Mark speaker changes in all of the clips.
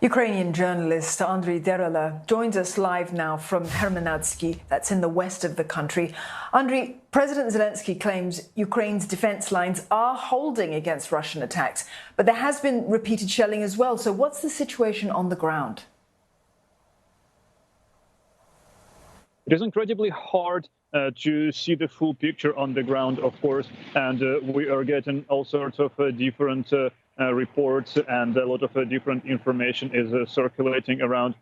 Speaker 1: Ukrainian journalist Andriy Derala joins us live now from Hermanatsky, that's in the west of the country. Andriy, President Zelensky claims Ukraine's defense lines are holding against Russian attacks, but there has been repeated shelling as well. So what's the situation on the ground?
Speaker 2: It is incredibly hard to see the full picture on the ground, of course, and we are getting all sorts of different reports, and a lot of different information is circulating around.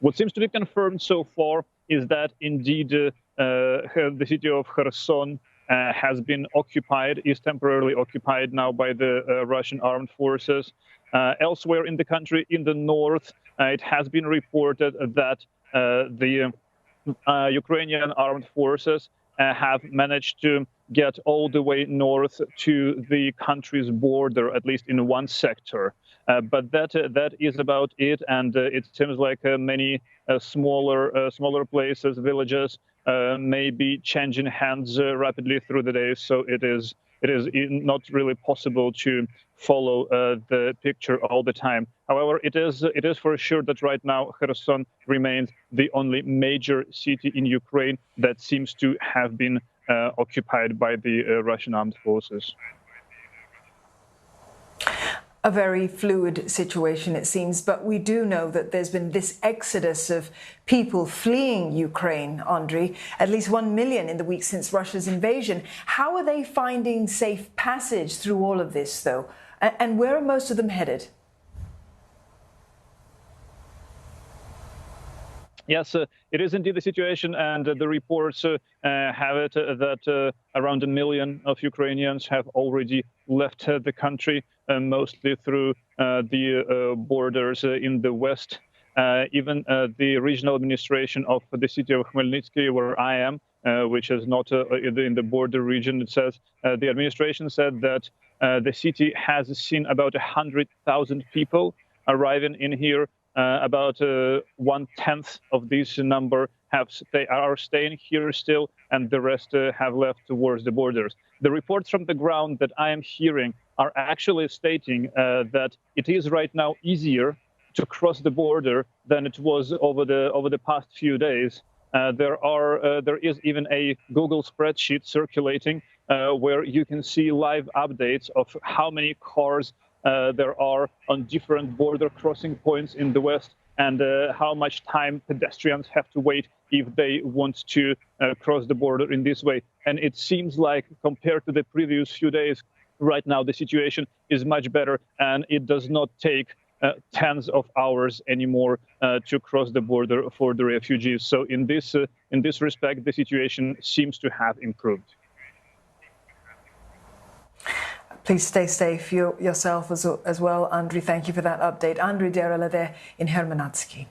Speaker 2: What seems to be confirmed so far is that indeed the city of Kherson has been occupied, is temporarily occupied now by the Russian armed forces. Elsewhere in the country, in the north, it has been reported that the Ukrainian armed forces have managed to get all the way north to the country's border, at least in one sector. But that is about it, and it seems like many smaller places, villages, may be changing hands rapidly through the day. So it is not really possible to follow the picture all the time. However, it is for sure that right now Kherson remains the only major city in Ukraine that seems to have been occupied by the Russian armed forces.
Speaker 1: A very fluid situation, it seems, but we do know that there's been this exodus of people fleeing Ukraine, Andriy, at least 1 million in the week since Russia's invasion. How are they finding safe passage through all of this, though? And where are most of them headed?
Speaker 2: Yes, it is indeed the situation, and the reports have it that around 1 million of Ukrainians have already left the country, mostly through the borders in the west. Even the regional administration of the city of Khmelnytsky, where I am, which is not in the border region, it says the administration said that the city has seen about 100,000 people arriving in here. About 1/10 of this number are staying here still, and the rest have left towards the borders. The reports from the ground that I am hearing are actually stating that it is right now easier to cross the border than it was over the past few days. There is even a Google spreadsheet circulating where you can see live updates of how many cars there are on different border crossing points in the west, and how much time pedestrians have to wait if they want to cross the border in this way. And it seems like, compared to the previous few days, right now the situation is much better, and it does not take tens of hours anymore to cross the border for the refugees. So in this respect, the situation seems to have improved.
Speaker 1: Please stay safe yourself as well, Andriy. Thank you for that update. Andriy Derala there in Hermanatsky.